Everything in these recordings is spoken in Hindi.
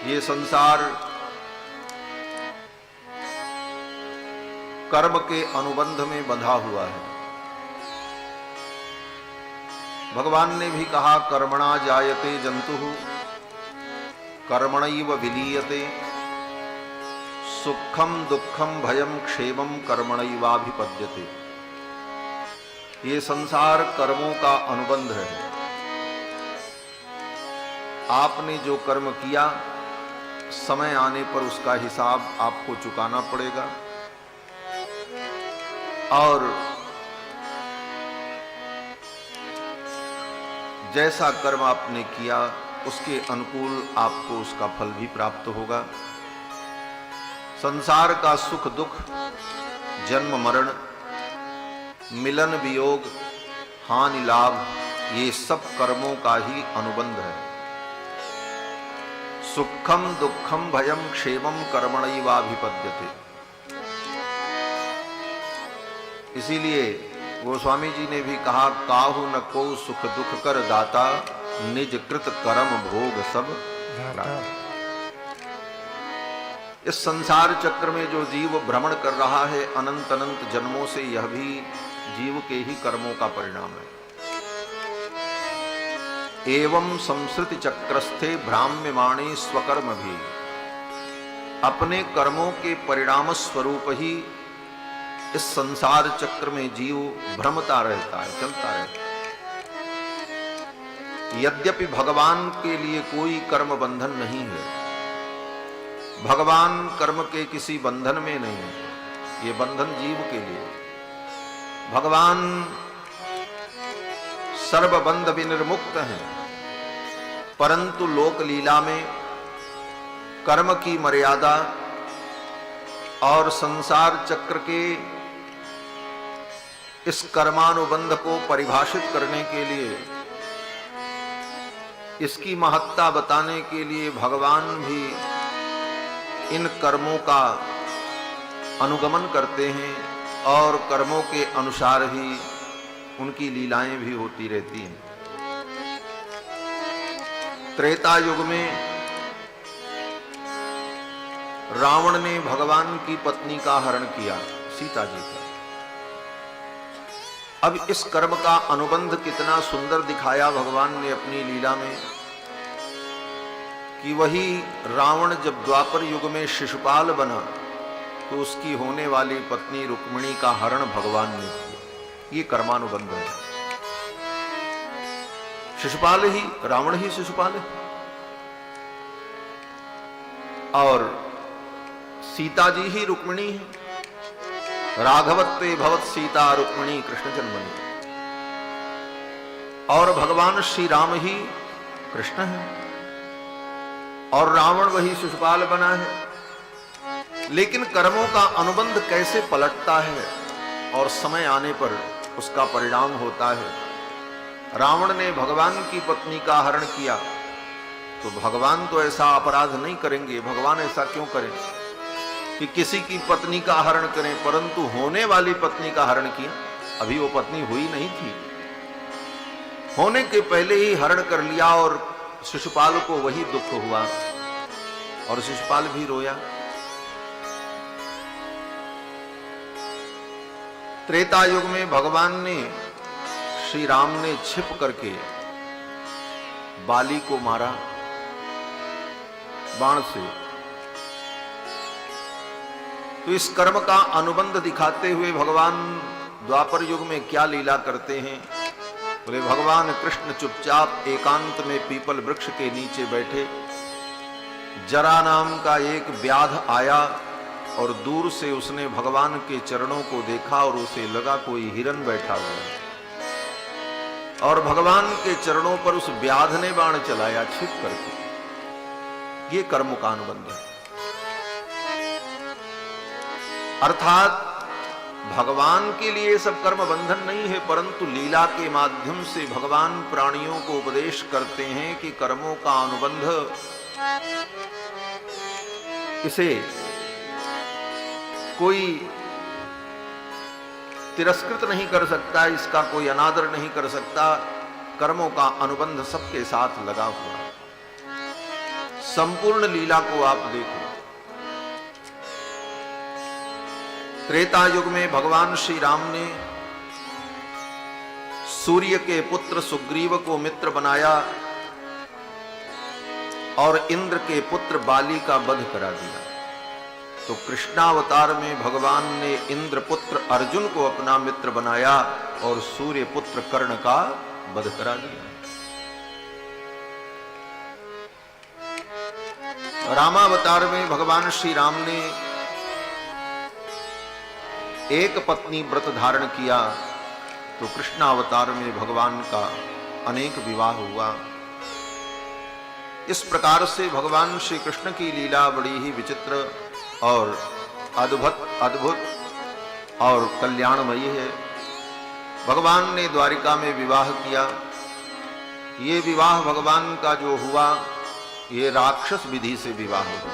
ये संसार कर्म के अनुबंध में बंधा हुआ है। भगवान ने भी कहा कर्मणा जायते जंतुः कर्मणैव विलीयते सुखम दुखम भयम क्षेमम कर्मणैवाभिपद्यते। ये संसार कर्मों का अनुबंध है। आपने जो कर्म किया समय आने पर उसका हिसाब आपको चुकाना पड़ेगा और जैसा कर्म आपने किया उसके अनुकूल आपको उसका फल भी प्राप्त होगा। संसार का सुख दुख, जन्म मरण, मिलन वियोग, हानि लाभ, ये सब कर्मों का ही अनुबंध है। सुखम दुखम भयम क्षेमम कर्मणैवाभिपद्यते। इसीलिए गोस्वामी जी ने भी कहा काहु न को सुख दुख कर दाता निज कृत कर्म भोग सब दाता। इस संसार चक्र में जो जीव भ्रमण कर रहा है अनंत अनंत जन्मों से, यह भी जीव के ही कर्मों का परिणाम है। एवं संस्कृति चक्रस्थे भ्राम्यमाणे स्वकर्म भी। अपने कर्मों के परिणाम स्वरूप ही इस संसार चक्र में जीव भ्रमता रहता है, चलता रहता है। यद्यपि भगवान के लिए कोई कर्म बंधन नहीं है, भगवान कर्म के किसी बंधन में नहीं है, ये बंधन जीव के लिए। भगवान सर्वबंध विनिर्मुक्त हैं, परंतु लोक लीला में कर्म की मर्यादा और संसार चक्र के इस कर्मानुबंध को परिभाषित करने के लिए, इसकी महत्ता बताने के लिए भगवान भी इन कर्मों का अनुगमन करते हैं और कर्मों के अनुसार ही उनकी लीलाएं भी होती रहती हैं। त्रेता युग में रावण ने भगवान की पत्नी का हरण किया, सीता जी का। अब इस कर्म का अनुबंध कितना सुंदर दिखाया भगवान ने अपनी लीला में कि वही रावण जब द्वापर युग में शिशुपाल बना तो उसकी होने वाली पत्नी रुक्मिणी का हरण भगवान ने किया। ये कर्मानुबंध है। शिशुपाल ही, रावण ही शिशुपाल है और सीता जी ही रुक्मिणी है। राघवत्वे भवत सीता रुक्मिणी कृष्ण जन्मनि। और भगवान श्री राम ही कृष्ण है और रावण वही शिशुपाल बना है। लेकिन कर्मों का अनुबंध कैसे पलटता है और समय आने पर उसका परिणाम होता है। रावण ने भगवान की पत्नी का हरण किया तो भगवान तो ऐसा अपराध नहीं करेंगे। भगवान ऐसा क्यों करें कि किसी की पत्नी का हरण करें, परंतु होने वाली पत्नी का हरण किया। अभी वो पत्नी हुई नहीं थी, होने के पहले ही हरण कर लिया और शिशुपाल को वही दुख हुआ और शिशुपाल भी रोया। त्रेता युग में भगवान ने, श्री राम ने छिप करके बाली को मारा बाण से। तो इस कर्म का अनुबंध दिखाते हुए भगवान द्वापर युग में क्या लीला करते हैं। बोले भगवान कृष्ण चुपचाप एकांत में पीपल वृक्ष के नीचे बैठे। जरा नाम का एक व्याध आया और दूर से उसने भगवान के चरणों को देखा और उसे लगा कोई हिरन बैठा हुआ है और भगवान के चरणों पर उस व्याध ने बाण चलाया छिप करके। ये कर्म का अनुबंध है। अर्थात भगवान के लिए सब कर्म बंधन नहीं है, परंतु लीला के माध्यम से भगवान प्राणियों को उपदेश करते हैं कि कर्मों का अनुबंध, इसे कोई तिरस्कृत नहीं कर सकता, इसका कोई अनादर नहीं कर सकता। कर्मों का अनुबंध सबके साथ लगा हुआ। संपूर्ण लीला को आप देखो। त्रेता युग में भगवान श्री राम ने सूर्य के पुत्र सुग्रीव को मित्र बनाया और इंद्र के पुत्र बाली का वध करा दिया। तो कृष्णावतार में भगवान ने इंद्र पुत्र अर्जुन को अपना मित्र बनाया और सूर्य पुत्र कर्ण का वध करा दिया। रामावतार में भगवान श्री राम ने एक पत्नी व्रत धारण किया, तो कृष्णावतार में भगवान का अनेक विवाह हुआ। इस प्रकार से भगवान श्री कृष्ण की लीला बड़ी ही विचित्र और अद्भुत और कल्याणमयी है। भगवान ने द्वारिका में विवाह किया। ये विवाह भगवान का जो हुआ, ये राक्षस विधि से विवाह हुआ।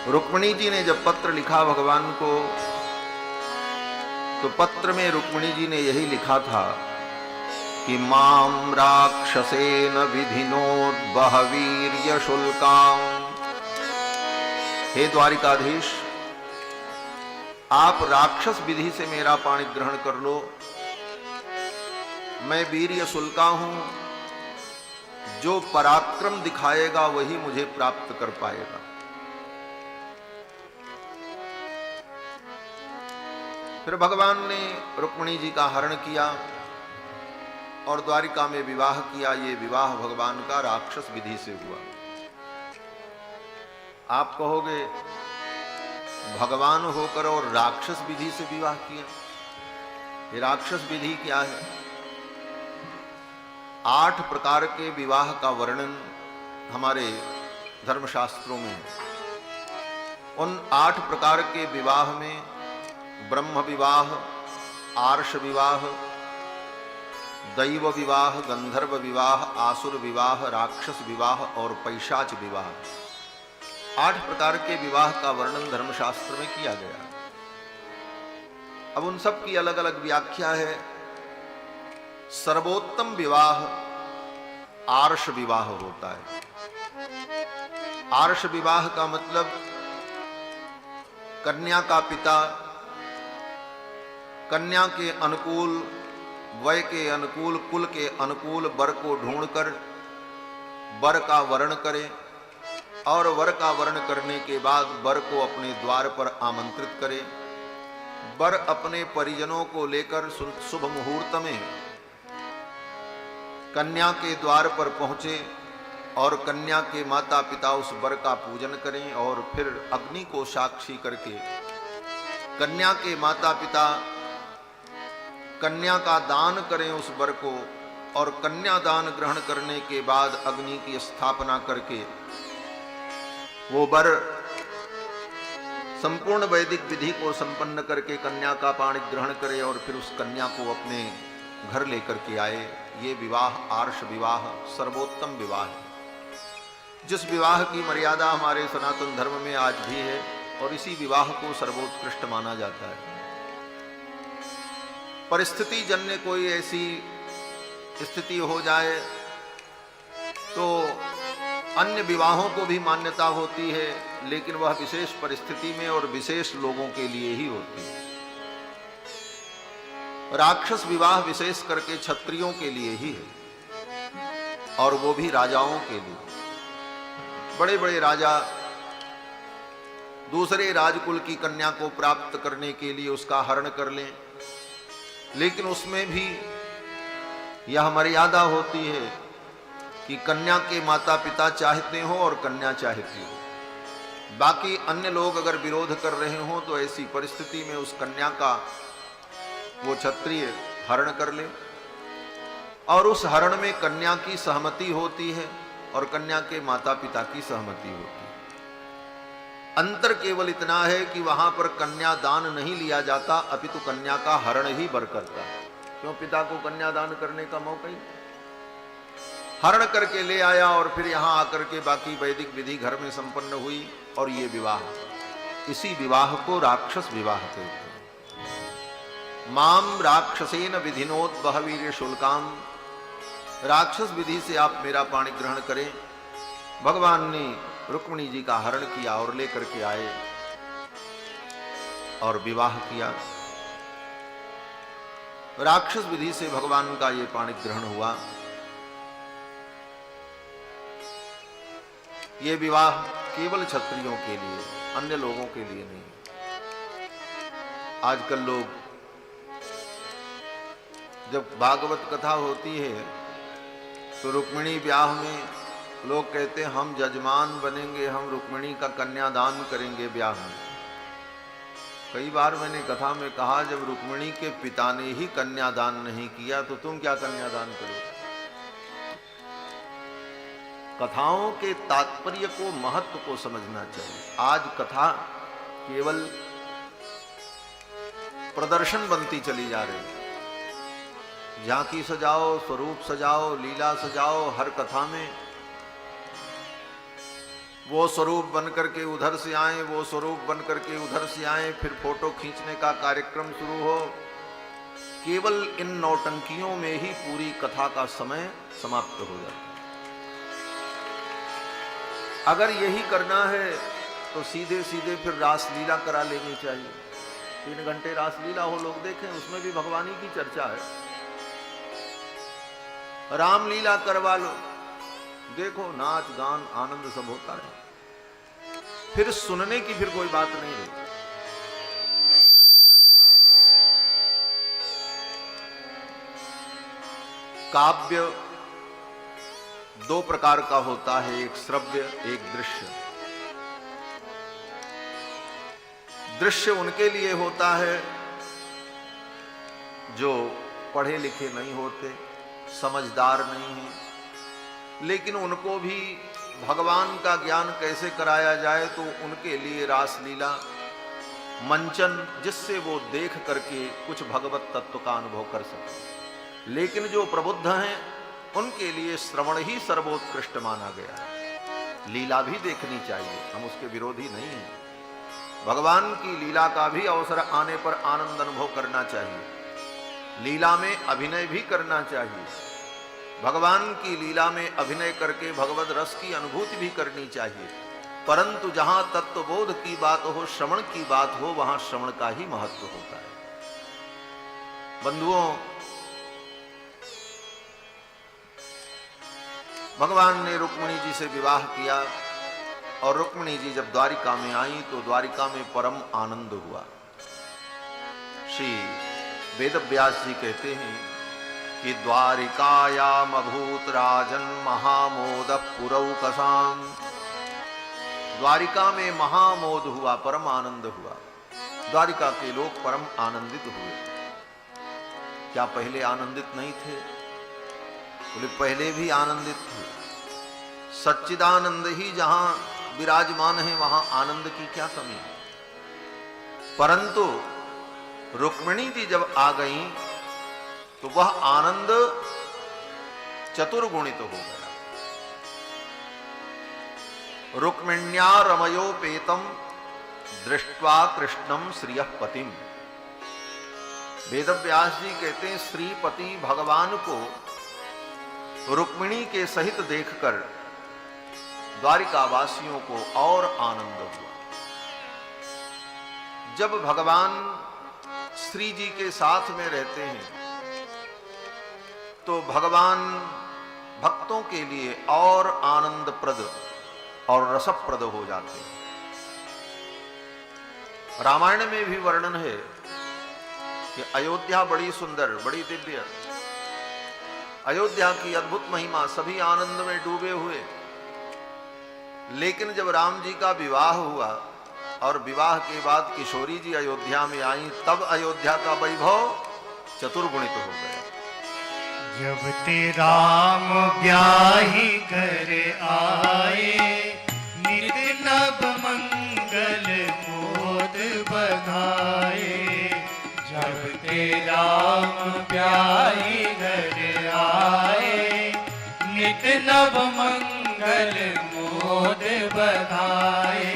रुक्मिणी जी ने जब पत्र लिखा भगवान को, तो पत्र में रुक्मिणी जी ने यही लिखा था कि माम राक्षसेन विधिनोद्बहवीर्य शुल्काम। हे द्वारिकाधीश, आप राक्षस विधि से मेरा पाणी ग्रहण कर लो। मैं वीर्य शुल्का हूं, जो पराक्रम दिखाएगा वही मुझे प्राप्त कर पाएगा। फिर भगवान ने रुक्मिणी जी का हरण किया और द्वारिका में विवाह किया। ये विवाह भगवान का राक्षस विधि से हुआ। आप कहोगे भगवान होकर और राक्षस विधि से विवाह किया, ये राक्षस विधि क्या है? 8 प्रकार के विवाह का वर्णन हमारे धर्मशास्त्रों में है। उन 8 प्रकार के विवाह में ब्रह्म विवाह, आर्ष विवाह, दैव विवाह, गंधर्व विवाह, आसुर विवाह, राक्षस विवाह और पैशाच विवाह, 8 प्रकार के विवाह का वर्णन धर्मशास्त्र में किया गया। अब उन सब की अलग अलग व्याख्या है। सर्वोत्तम विवाह आर्ष विवाह होता है। आर्ष विवाह का मतलब कन्या का पिता कन्या के अनुकूल, वय के अनुकूल, कुल के अनुकूल वर को ढूंढकर वर का वर्ण करे और वर का वर्ण करने के बाद वर को अपने द्वार पर आमंत्रित करे। वर अपने परिजनों को लेकर शुभ मुहूर्त में कन्या के द्वार पर पहुंचे और कन्या के माता पिता उस वर का पूजन करें और फिर अग्नि को साक्षी करके कन्या के माता पिता कन्या का दान करें उस वर को, और कन्या दान ग्रहण करने के बाद अग्नि की स्थापना करके वो वर संपूर्ण वैदिक विधि को संपन्न करके कन्या का पाणी ग्रहण करे और फिर उस कन्या को अपने घर लेकर के आए। ये विवाह आर्ष विवाह सर्वोत्तम विवाह है, जिस विवाह की मर्यादा हमारे सनातन धर्म में आज भी है और इसी विवाह को सर्वोत्कृष्ट माना जाता है। परिस्थिति जन्य कोई ऐसी स्थिति हो जाए तो अन्य विवाहों को भी मान्यता होती है, लेकिन वह विशेष परिस्थिति में और विशेष लोगों के लिए ही होती है। राक्षस विवाह विशेष करके क्षत्रियों के लिए ही है और वो भी राजाओं के लिए। बड़े बड़े राजा दूसरे राजकुल की कन्या को प्राप्त करने के लिए उसका हरण कर लें, लेकिन उसमें भी यह मर्यादा होती है कि कन्या के माता पिता चाहते हो और कन्या चाहती हो। बाकी अन्य लोग अगर विरोध कर रहे हो तो ऐसी परिस्थिति में उस कन्या का वो क्षत्रिय हरण कर ले और उस हरण में कन्या की सहमति होती है और कन्या के माता पिता की सहमति होती है। अंतर केवल इतना है कि वहां पर कन्या दान नहीं लिया जाता, अपितु कन्या का हरण ही वर करता है। क्यों? पिता को कन्या दान करने का मौका ही हरण करके ले आया और फिर यहां आकर के बाकी वैदिक विधि घर में संपन्न हुई और ये विवाह, इसी विवाह को राक्षस विवाह कहते हैं। माम राक्षसेन विधिनोत बहवीर्य शुल्काम, राक्षस विधि से आप मेरा पाणी ग्रहण करें भगवान ने रुक्मिणी जी का हरण किया और लेकर के आए और विवाह किया। राक्षस विधि से भगवान का ये पाणिक ग्रहण हुआ। ये विवाह केवल क्षत्रियों के लिए, अन्य लोगों के लिए नहीं। आजकल लोग जब भागवत कथा होती है तो रुक्मिणी ब्याह में लोग कहते हैं हम जजमान बनेंगे, हम रुक्मिणी का कन्यादान करेंगे ब्याह में। कई बार मैंने कथा में कहा, जब रुक्मिणी के पिता ने ही कन्यादान नहीं किया तो तुम क्या कन्यादान करोगे? कथाओं के तात्पर्य को, महत्व को समझना चाहिए। आज कथा केवल प्रदर्शन बनती चली जा रही है। झांकी सजाओ, स्वरूप सजाओ, लीला सजाओ, हर कथा में वो स्वरूप बनकर के उधर से आए, वो स्वरूप बनकर के उधर से आए, फिर फोटो खींचने का कार्यक्रम शुरू हो। केवल इन नौटंकियों में ही पूरी कथा का समय समाप्त हो जाता है। अगर यही करना है तो सीधे सीधे फिर रासलीला करा लेनी चाहिए। 3 घंटे रासलीला हो, लोग देखें, उसमें भी भगवानी की चर्चा है। रामलीला करवा लो, देखो नाच गान आनंद सब होता है, फिर सुनने की फिर कोई बात नहीं रही। काव्य 2 प्रकार का होता है, एक श्रव्य, एक दृश्य। दृश्य उनके लिए होता है जो पढ़े लिखे नहीं होते, समझदार नहीं हैं, लेकिन उनको भी भगवान का ज्ञान कैसे कराया जाए तो उनके लिए रासलीला, मंचन, जिससे वो देख करके कुछ भगवत तत्व का अनुभव कर सके। लेकिन जो प्रबुद्ध हैं उनके लिए श्रवण ही सर्वोत्कृष्ट माना गया है। लीला भी देखनी चाहिए, हम उसके विरोधी नहीं हैं। भगवान की लीला का भी अवसर आने पर आनंद अनुभव करना चाहिए। लीला में अभिनय भी करना चाहिए। भगवान की लीला में अभिनय करके भगवद रस की अनुभूति भी करनी चाहिए। परंतु जहां तत्वबोध की बात हो, श्रवण की बात हो, वहां श्रवण का ही महत्व होता है। बंधुओं, भगवान ने रुक्मिणी जी से विवाह किया और रुक्मिणी जी जब द्वारिका में आई तो द्वारिका में परम आनंद हुआ। श्री वेदव्यास जी कहते हैं कि द्वारिकायाम अभूत राजन महामोद पुरौकसाम। द्वारिका में महामोद हुआ, परम आनंद हुआ। द्वारिका के लोग परम आनंदित हुए। क्या पहले आनंदित नहीं थे? बोले पहले भी आनंदित थे। सच्चिदानंद ही जहां विराजमान है वहां आनंद की क्या कमी है। परंतु रुक्मिणी जी जब आ गई तो वह आनंद चतुर्गुणित हो गया। रुक्मिण्या रमयोपेतम दृष्ट्वा कृष्णम श्रियः पतिम। वेदव्यास जी कहते हैं श्रीपति भगवान को रुक्मिणी के सहित देखकर द्वारिका वासियों को और आनंद हुआ। जब भगवान श्री जी के साथ में रहते हैं तो भगवान भक्तों के लिए और आनंदप्रद और रसप्रद हो जाते हैं। रामायण में भी वर्णन है कि अयोध्या बड़ी सुंदर, बड़ी दिव्य, अयोध्या की अद्भुत महिमा, सभी आनंद में डूबे हुए। लेकिन जब राम जी का विवाह हुआ और विवाह के बाद किशोरी जी अयोध्या में आई, तब अयोध्या का वैभव चतुर्गुणित हो गया। जब ते राम ब्याही घर आए, नित नव मंगल मोद बधाए। जब ते राम ब्याही घर आए, नित नव मंगल मोद बधाए।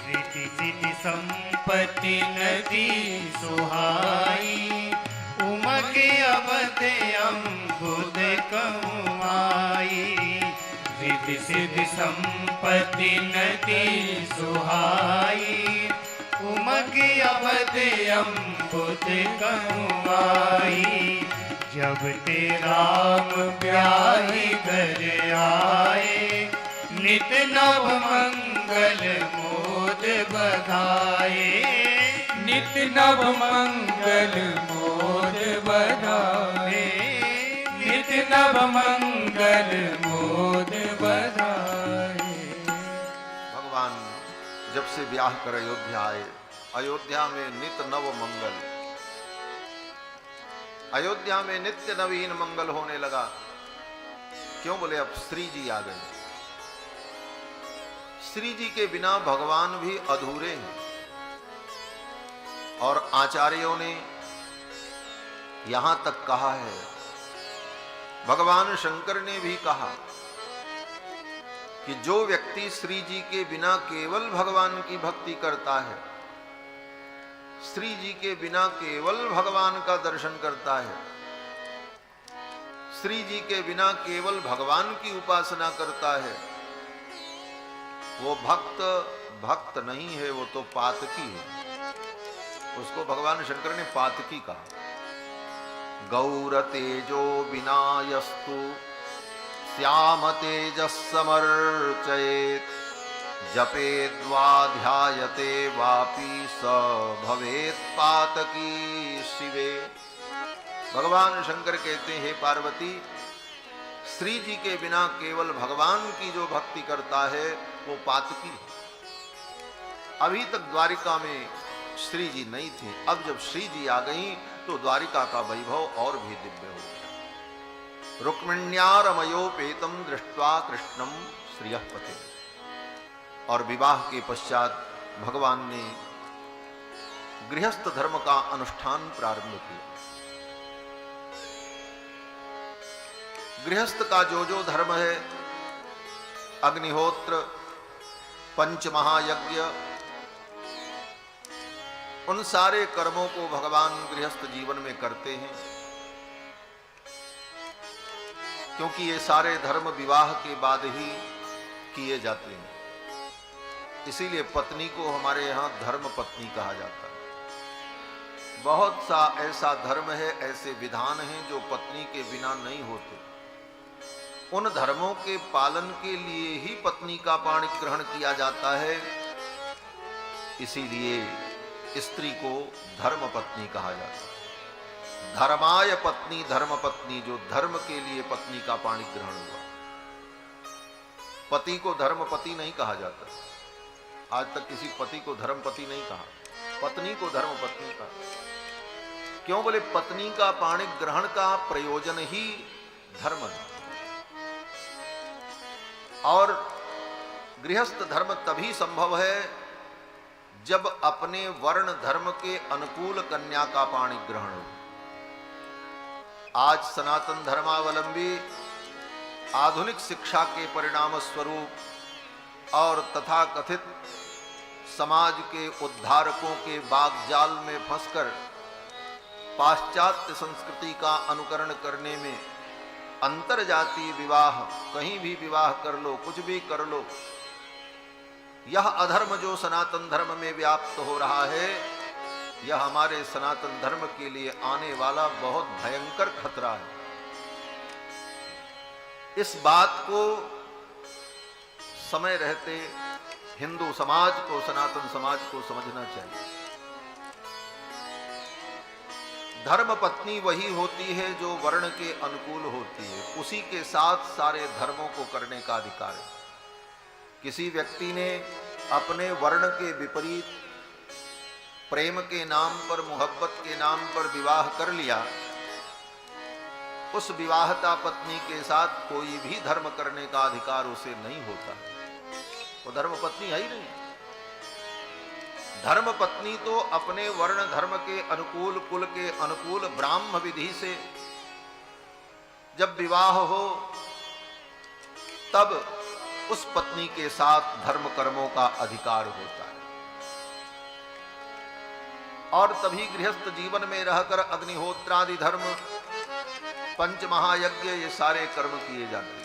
रिद्धि सिद्धि संपत्ति नदी सुहाई, उमग अवध अम्बुद कमाई। रिद्धि सिद्धि संपत्ति नदी सुहाई, उमग अवध अम्बुद कहुआई। जब ते राम ब्याही घर आए, नित नव मंगल मोद बधाए। नित नव मंगल मोद बधाए, नित नव मंगल मोद बधाए। भगवान जब से ब्याह कर अयोध्या आए, अयोध्या में नित नव मंगल, अयोध्या में नित्य नवीन मंगल होने लगा। क्यों? बोले अब श्री जी आ गए। श्री जी के बिना भगवान भी अधूरे हैं। और आचार्यों ने यहां तक कहा है, भगवान शंकर ने भी कहा कि जो व्यक्ति श्री जी के बिना केवल भगवान की भक्ति करता है, श्री जी के बिना केवल भगवान का दर्शन करता है, श्री जी के बिना केवल भगवान की उपासना करता है, वो भक्त नहीं है, वो तो पातकी है। उसको भगवान शंकर ने पातकी कहा। गौर तेजो विनायस्तु श्याम तेजस समर्चयेत, जपेद्वा ध्यायते वापि स भवेत पातकी शिवे। भगवान शंकर कहते हैं, पार्वती, श्री जी के बिना केवल भगवान की जो भक्ति करता है वो पातकी है। अभी तक द्वारिका में श्री जी नहीं थे, अब जब श्री जी आ गई तो द्वारिका का वैभव और भी दिव्य हो गया। रुक्मिण्या रमयोपेतम दृष्ट्वा कृष्णम श्रियःपते। और विवाह के पश्चात भगवान ने गृहस्थ धर्म का अनुष्ठान प्रारंभ किया। गृहस्थ का जो धर्म है, अग्निहोत्र, पंच महायज्ञ, उन सारे कर्मों को भगवान गृहस्थ जीवन में करते हैं, क्योंकि ये सारे धर्म विवाह के बाद ही किए जाते हैं। इसीलिए पत्नी को हमारे यहां धर्म पत्नी कहा जाता है। बहुत सा ऐसा धर्म है, ऐसे विधान हैं जो पत्नी के बिना नहीं होते। उन धर्मों के पालन के लिए ही पत्नी का पाणी ग्रहण किया जाता है। इसीलिए स्त्री को धर्म पत्नी कहा जाता है। धर्माय पत्नी धर्म पत्नी, जो धर्म के लिए पत्नी का पाणी ग्रहण हुआ। पति को धर्म पति नहीं कहा जाता। आज तक किसी पति को धर्म पति नहीं कहा, पत्नी को धर्म पत्नी कहा। क्यों? बोले पत्नी का पाणी ग्रहण का प्रयोजन ही धर्म है। और गृहस्थ धर्म तभी संभव है जब अपने वर्ण धर्म के अनुकूल कन्या का पाणी ग्रहण हो। आज सनातन धर्मावलंबी आधुनिक शिक्षा के परिणाम स्वरूप और तथा कथित समाज के उद्धारकों के बागजाल में फंसकर पाश्चात्य संस्कृति का अनुकरण करने में अंतरजातीय विवाह, कहीं भी विवाह कर लो, कुछ भी कर लो, यह अधर्म जो सनातन धर्म में व्याप्त हो रहा है, यह हमारे सनातन धर्म के लिए आने वाला बहुत भयंकर खतरा है। इस बात को समय रहते हिंदू समाज को, सनातन समाज को समझना चाहिए। धर्म पत्नी वही होती है जो वर्ण के अनुकूल होती है, उसी के साथ सारे धर्मों को करने का अधिकार है। किसी व्यक्ति ने अपने वर्ण के विपरीत प्रेम के नाम पर, मोहब्बत के नाम पर विवाह कर लिया, उस विवाहता पत्नी के साथ कोई भी धर्म करने का अधिकार उसे नहीं होता। वो धर्म पत्नी है ही नहीं। धर्म पत्नी तो अपने वर्ण धर्म के अनुकूल, कुल के अनुकूल ब्राह्म विधि से जब विवाह हो, तब उस पत्नी के साथ धर्म कर्मों का अधिकार होता है। और तभी गृहस्थ जीवन में रहकर अग्निहोत्रादि धर्म, पंच महायज्ञ, ये सारे कर्म किए जाते हैं।